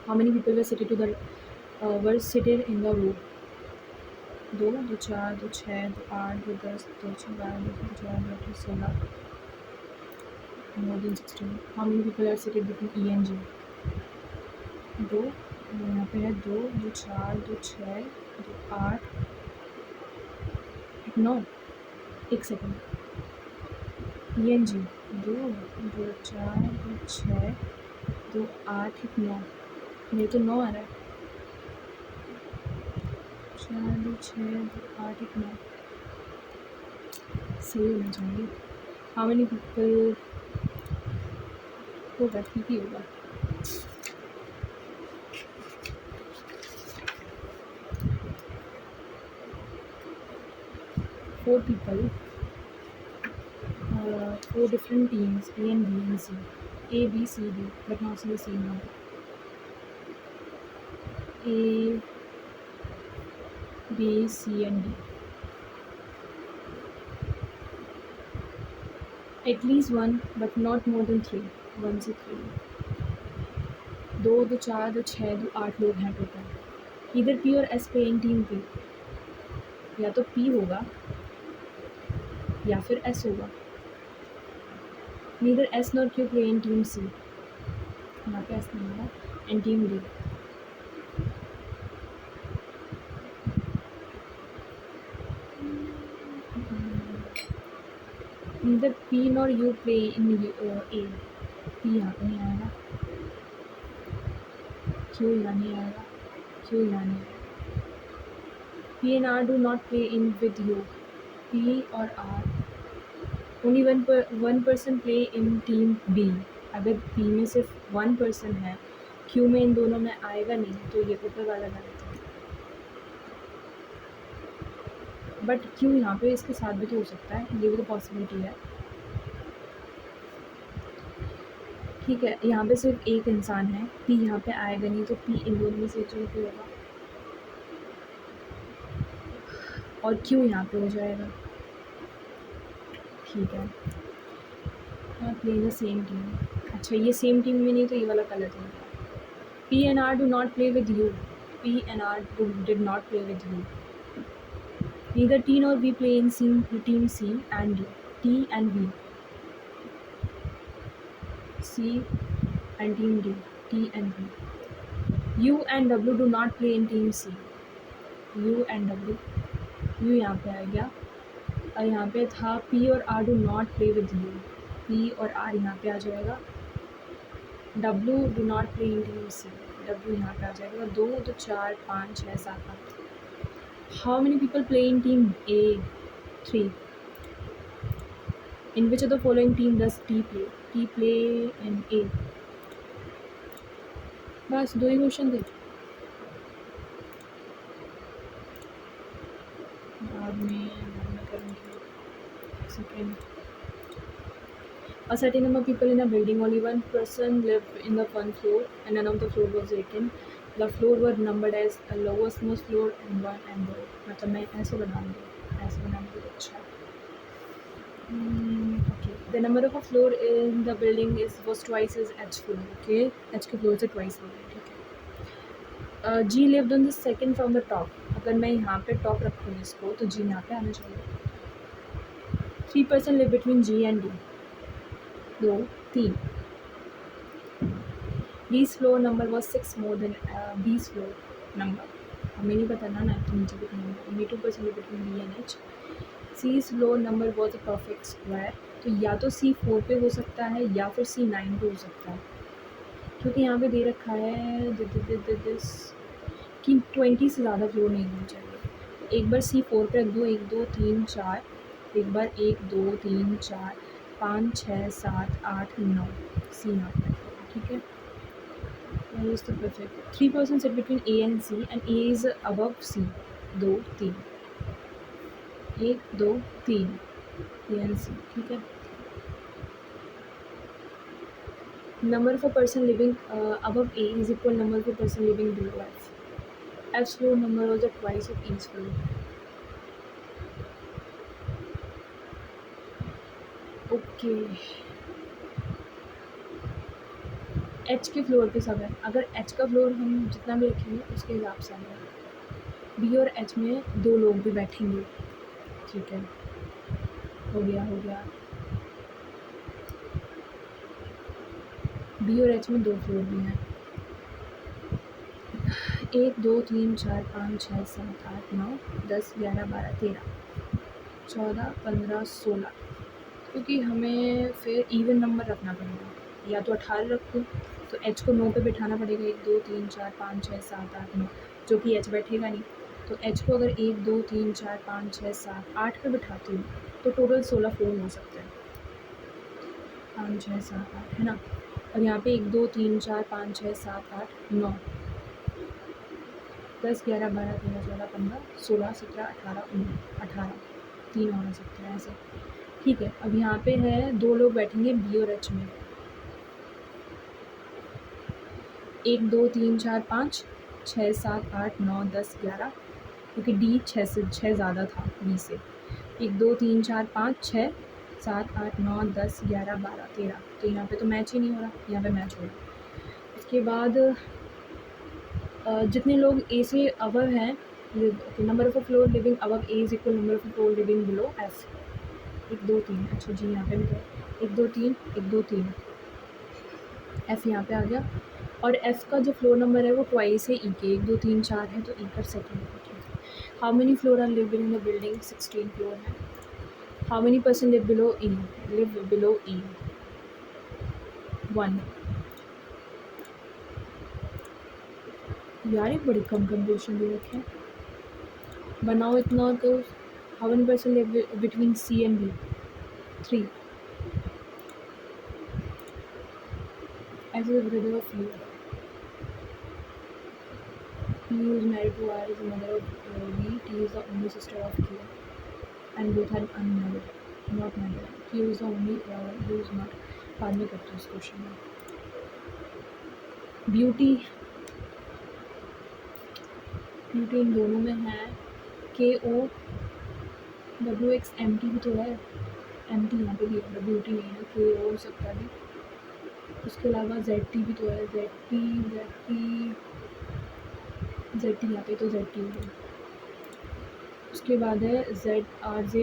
How many people were seated in the row? 2 2 4 2 6 2 8 2 10 2 6 12 2 14 2 16. More than 16. How many people are seated between E and G? 2. यहाँ पे है 2 2 4 2 6 2 8 9. एक second. E and G 2 2 4 2 6 2 8 9. मेरे तो 9 आ रहा है. 4 2 6 2 8 9. सही होना चाहिए. हाउ मेनी पीपल होगा, ठीक ही होगा. Four people, 4 different teams, A and B and C. A, B, C, D, but not C, C now. A, B, C and D. At least one, but not more than 3. 1 से 3. 2 2 4 2 6 2 8 लोग हैं total. इधर P और S पे इन team P. या तो P होगा या फिर S होगा. Neither S not Q play in team C. यहाँ पे S नहीं होगा. And team D. Neither P nor U play in A. P यहाँ पे नहीं आएगा. Q यहाँ नहीं आएगा. Q यहाँ नहीं आएगा. P and R do not play in with U. P और R. Only one person play in team B. अगर P में सिर्फ 1 person है, Q में इन दोनों में आएगा नहीं, तो ये ऊपर वाला गलत है. बट Q यहाँ पे इसके साथ भी तो हो सकता है, ये भी तो पॉसिबिलिटी है. ठीक है. यहाँ पे सिर्फ एक इंसान है, P यहाँ पे आएगा नहीं, तो P इन दोनों में से जो भी होगा. और क्यू यहाँ पे हो जाएगा, ठीक है। हाँ, प्ले द सेम टीम। अच्छा, ये सेम टीम में नहीं, तो ये वाला गलत हो गया। P and R do not play with U, P and R did not play with U. Neither T nor V play in team C and D, T and V, C and team D, T and V. U and W do not play in team C, U and W, U यहाँ पे आ गया, और यहाँ पे था P और R do not play with U, P और R यहाँ पे आ जाएगा। W do not play in team C, W यहाँ पे आ जाएगा। 2 तो 4 5 6 7 8। How many people play in team A, 3। In which of the following team doesn't play in A. बस 2 ही क्वेश्चन थे, बाद में करूँगी। Second, a certain number of people in a building, only one person lived in the one floor and none of the floor was vacant. The floor were numbered as a lowest most floor and one and two. मतलब मैं ऐसे बनाऊंगी, ऐसे बनाऊंगी तो अच्छा। Okay, the number of a floor in the building was twice as h floor. Okay, h के floor से twice हो गया, ठीक है। G lived on the second from the top. अगर मैं यहाँ पे top रखूँ इसको, तो G यहाँ पे आना चाहिए। 3 person live between G and D. 2 3। B's floor number was 6 more than B's floor number. हमें नहीं पता ना कि नीचे कितना number. only 2% between B and H. C's floor number was a perfect square. तो या तो C 4 पे हो सकता है या फिर C 9 पे हो सकता है, क्योंकि यहाँ पे दे रखा है दिस कि 20 से ज़्यादा फ्लोर नहीं होना चाहिए। एक बार C 4 पे रख दो, 1 2 3 4, एक बार 1 2 3 4 5 6 7 8 9, सी यहाँ पे, ठीक है। use the perfect 3 person sit between A and C and A is above C। 2 3, 1 2 3, A and C, ठीक है। number of a person living above A is equal number of a person living below F। F's floor number was twice of E's floor। Okay, H के floor पे सब है। अगर H का floor हम जितना भी रखेंगे उसके हिसाब से आएगा। बी और एच में 2 लोग भी बैठेंगे, ठीक है। हो गया बी और एच में 2 फ्लोर भी हैं। 1 2 3 4 5 6 7 8 9 10 11 12 13 14 15 16, क्योंकि हमें फिर इवन नंबर रखना पड़ेगा। या तो 18 रखूँ तो एच को 9 पे बिठाना पड़ेगा, 1 2 3 4 5 6 7 8 9, जो कि एच बैठेगा नहीं। तो एच को अगर 1 2 3 4 5 6 7 8 पे बिठाती हूँ तो टोटल 16 फ्लोर हो सकते हैं। 5 6 7 8 है ना। और यहाँ पे 1 2 3 4 5 6 7 8 9 10 11 12 13 14 15 16 17 18 19 18, 3 और हो सकते हैं ऐसे, ठीक है। अब यहाँ पे है 2 लोग बैठेंगे बी और एच में, 1 2 3 4 5 6 7 8 9 10 11, क्योंकि डी 6 से 6 ज़्यादा था बी से। 1 2 3 4 5 6 7 8 9 10 11 12 13, तो यहाँ पे तो मैच ही नहीं हो रहा, यहाँ पे मैच हो रहा। उसके बाद जितने लोग ए से अबव हैं, number of floor living above A is equal number of floor living below F. 1 2 3, अच्छा जी यहाँ पे भी तो 1 2 3 1 2 3, एफ़ यहाँ पे आ गया। और एफ़ का जो फ्लोर नंबर है वो ट्वाइस है ई के, 1 2 3 4 है तो ई का सेकेंड है, ठीक है। How many floor are live in the building, 16 floor है। How many person live below E, 1। यार ये बड़ी कम क्वेश्चन दे रखे हैं, बनाओ इतना तो। How many person live between C and B, 3। ऐसे brother of U, P is married to R is the mother of B, T is the only sister of Q and both are unmarried, not married। Q is the only who is not। बाद में करते हैं इस question में। Beauty in दोनों में है, KO WXMT भी तो है, MT यहाँ पे भी है, WT नहीं है, के हो सकता है। उसके अलावा ZT भी तो है, ZT यहाँ पे तो ZT है। उसके बाद है ZRJ,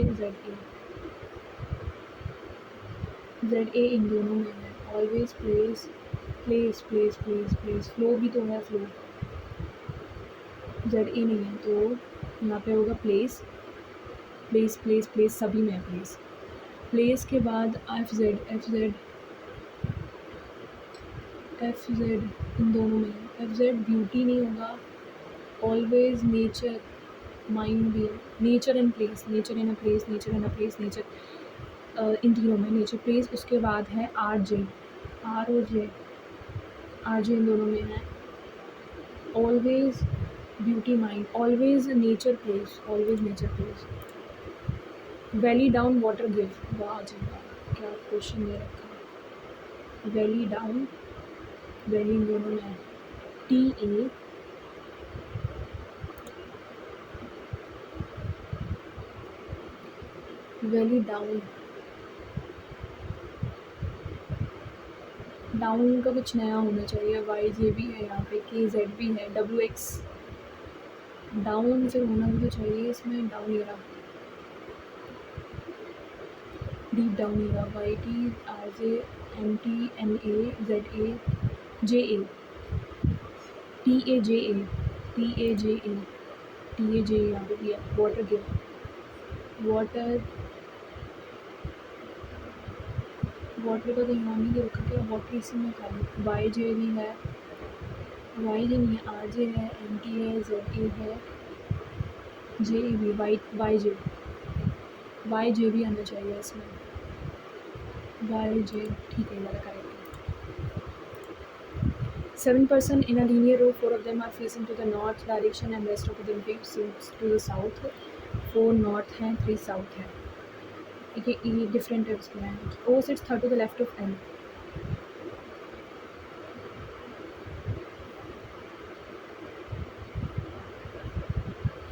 ZA इन दोनों में है। ऑलवेज, प्लेस, फ्लो भी तो है, फ्लो ZA नहीं है तो यहाँ पे होगा प्लेस सभी में है प्लेस के बाद एफ जेड इन दोनों में है। FZ ब्यूटी नहीं होगा। ऑलवेज, नेचर, माइंड भी है। Nature and place, nature and a place, इन तीनों में नेचर, प्लेस। उसके बाद है RJ, RJ इन दोनों में है। Always, beauty, mind. Always nature place, valley down, water give. वाह जी वाह, क्या क्वेश्चन दे रखा है। वैली डाउन, वैली इन दोनों में है। TA, वैली डाउन, डाउन का कुछ नया होना चाहिए। YJ भी है यहाँ पे, KZ भी है, WX डाउन फिर होना भी तो चाहिए इसमें। डाउन ईरा, डीप डाउन ईरा। YT, RJ, MT, NA, ZA, JA, TAJA, यहाँ पे भी है। वाटर गिव, वाटर का तो यहाँ नहीं दे रखा, क्या वाटर इसी में खाली। YJ भी है, YJ नहीं है, RJ है, MT है, ZA है, JA भी, YJ भी आना चाहिए इसमें। YJ ठीक है, वाला करेक्ट है। 7% in a linear row, 4 of them are facing to the north direction and rest of them facing to the south. 4 north हैं, 3 south हैं। ठीक है, ये डिफरेंट है उसके हैं। O sits third to the left of N.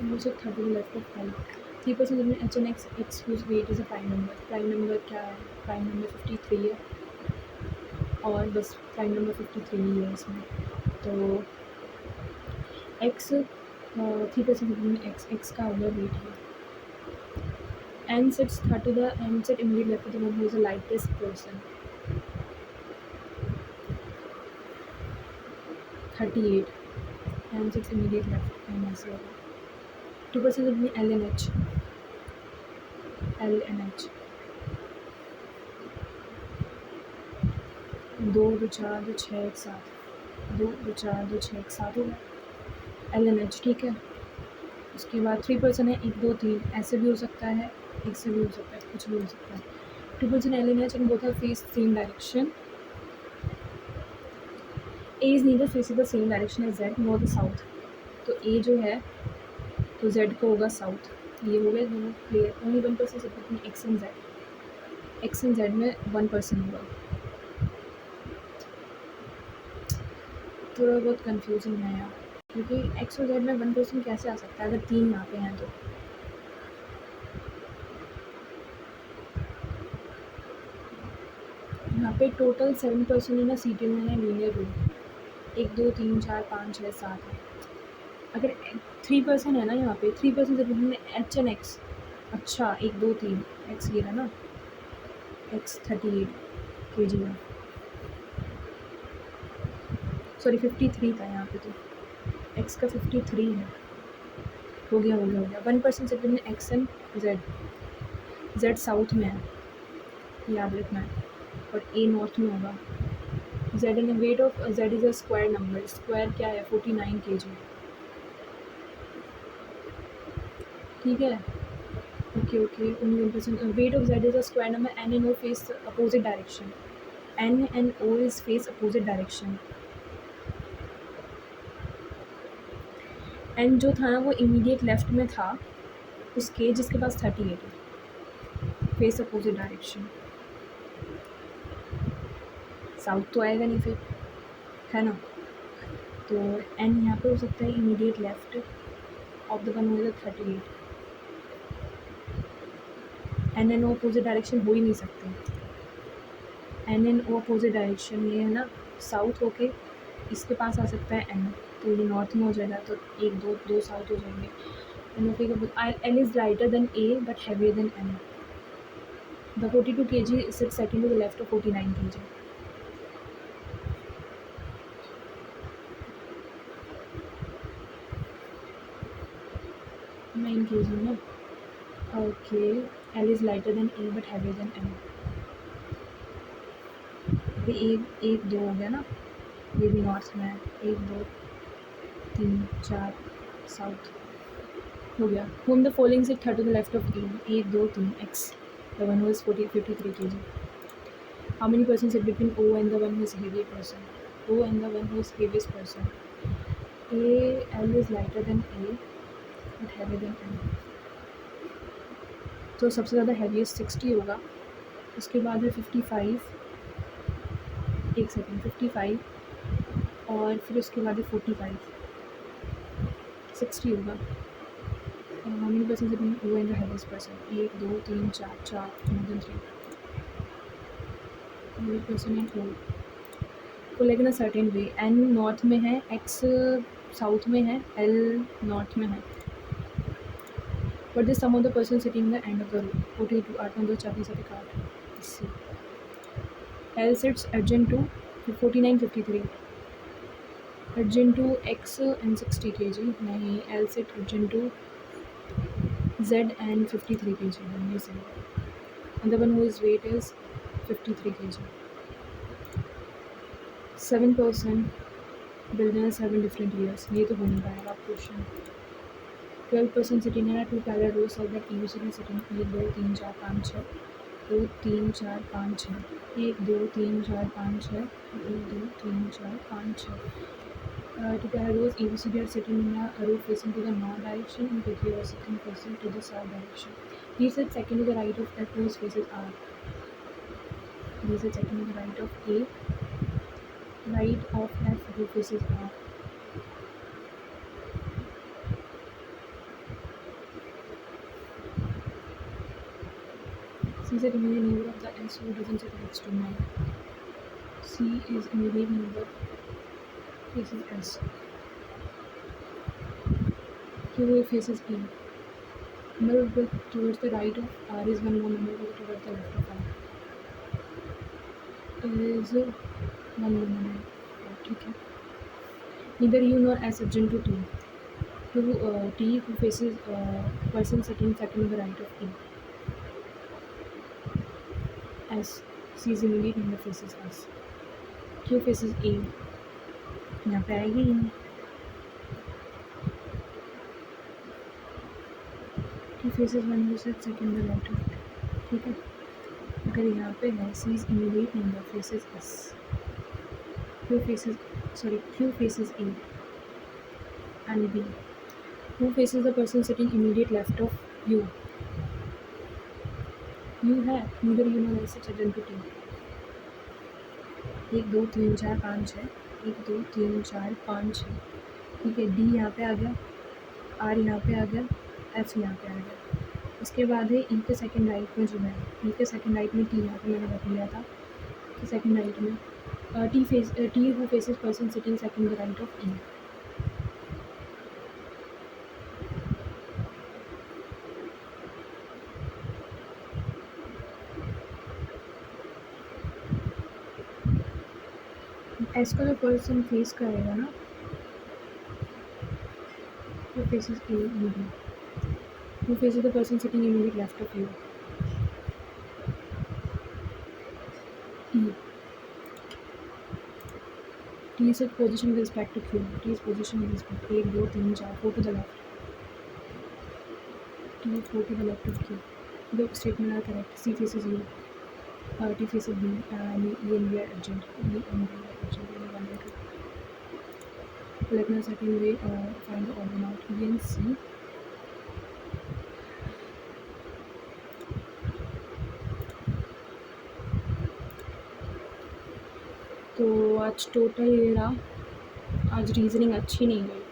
O sits third to the left of N. 3% में H and X whose weight is a prime number. Prime number क्या है? प्राइम नंबर 53 है, और बस प्राइम नंबर 53 ही है इसमें। तो X 3% में X का होगा वेट है। N sits third to the N sit immediately left of the one who is the lightest person. 38. N sits immediate left, N ऐसे होगा। 2% में L and H, 2 2 4 2 6 1 7, 2 2 4 2 6 1 7 होगा L and H। ठीक है, उसके बाद 3% है 1 2 3, ऐसे भी हो सकता है, एक से भी हो सकता है, कुछ भी हो सकता है। 2% L and H and both are face same direction. A is neither facing the same direction as Z nor the south. तो A जो है तो Z को होगा साउथ। ये हो गए दोनों क्लियर। ओनली 1% सेपरेट में X एंड Z में 1% होगा। थोड़ा बहुत कंफ्यूजिंग है यार, क्योंकि X और Z में 1% कैसे आ सकता है अगर 3 यहाँ पे हैं तो। यहाँ पे टोटल 7% है ना, सीटी में है लीनियर रूल। 1 2 3 4 5 6 7 है। अगर 3% है ना यहाँ पे, 3% सेपरेट में H एंड X। अच्छा 1 2 3 X गिरा ना, X 38 kg में, सॉरी 53 था यहाँ पे, तो X का 53 है। हो गया 1% सेपरेट में X एंड Z साउथ में है, याद रखना है, और A नॉर्थ में होगा। Z and weight of Z is a square number. Square क्या है? 49 kg। ठीक है, okay only 1%। Weight of Z is a square number. N and O face opposite direction, N and O is face opposite direction. N जो था ना वो immediate left में था उसके, जिसके पास 38 है, फेस अपोजिट डायरेक्शन। साउथ तो आएगा नहीं फिर, है ना। तो N यहाँ पे हो सकता है immediate left of the one with 38। N N O opposite direction हो ही नहीं सकते। N N O opposite direction ये है ना, साउथ होके इसके पास आ सकता है एन, तो ये नॉर्थ में हो जाएगा, तो एक दो दो साउथ हो जाएंगे। एन ओ के N is lighter than A but heavier than N. The 42 kg sits second to the left of 49 kg. 9 kg ना, okay. L is lighter than A but heavier than M. ये एक दो हो गया ना, ये भी नॉर्थ में है, एक दो तीन चार साउथ हो गया। Whom the following sit third to the left of A, एक दो तीन X, the one who is 53 kg. How many persons sit between O and the one who is heavy person? O and the one who is heaviest person. L is lighter than A but heavier than M. तो सबसे ज़्यादा heaviest 60 होगा, उसके बाद है 55, एक second 55, और फिर उसके बाद है 45, 60 होगा। How many person O and the heaviest person? एक दो तीन चार, चार more than 3 person and O को लेकिन a certain way. N north में है, एक्स साउथ में है, एल नॉर्थ में है। What is some of the person sitting in the end of the room? 42, 8 9 2 4 3 7 8. Let's see. L sits adjacent to 49 53. Adjacent to X and 60 kg. नहीं, L sits adjacent to Z and 53 kg. नहीं सही। And the one whose weight is 53 kg. 7 person built in 7 different years. ये तो हो नहीं पाएगा question. 12 person sitting in a 2 parallel rows of that usually sitting 1 2 3 4 5 6 2 3 4 5 6 1 2 3 4 5 6 1 2 3 4 5 6 2 parallel rows ABCD are sitting in a row facing to the north direction and with your second person to the south direction. He sits second to the right of F whose faces R. He sits second to the right of A, right of F who faces R. C is the immediate neighbor of the S who doesn't sit next to 9. C is immediate neighbor faces S. Q faces E. Number towards the right of R is one more number towards the left of R. Is one more number. ठीक है। Neither U nor S adjacent to T. T who faces person sitting second to the right of E. S. C is immediate neighbor faces S. Q faces A. यहाँ पे आएगी ही नहीं। T faces one who sits second to the right of it. ठीक है। अगर यहाँ पे है C is immediate neighbor faces S. Q faces A and B. Who faces the person sitting immediate left of U? U है, neither U nor S sits adjacent to T. 1 2 3 4 5 6 1 2 3 4 5 6 ठीक है। D यहाँ पे आ गया, R यहाँ पे आ गया, F यहाँ पे आ गया। इसके बाद है E के सेकंड राइट में जो है, E के सेकंड राइट में T यहाँ पे मैंने रख लिया था कि सेकंड राइट में T who faces person sitting second to the right of E. S को जो पर्सन फेस करेगा ना, who faces A and B. Who faces the person sitting immediate left of you? T. T is position with respect to Q. T is position with respect to 1 2 3 4 4 to the left. T is 4 to the left of Q. The statement are correct. C faces U. T faces B. And E and B are adjacent. E and B are adjacent. 1 and 2. Let me second way find the order out. E and C. तो आज total मेरा आज reasoning अच्छी नहीं गई।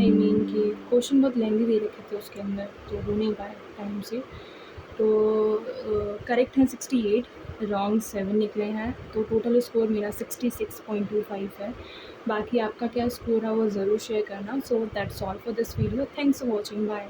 I mean कि question बहुत लेंदी दे रखे थे उसके अंदर, तो हो नहीं पाया टाइम से। तो करेक्ट हैं 68, रॉन्ग 7 निकले हैं, तो टोटल स्कोर मेरा 66.25 है। बाकी आपका क्या स्कोर है वो ज़रूर शेयर करना। So that's all for this video, thanks for watching, bye.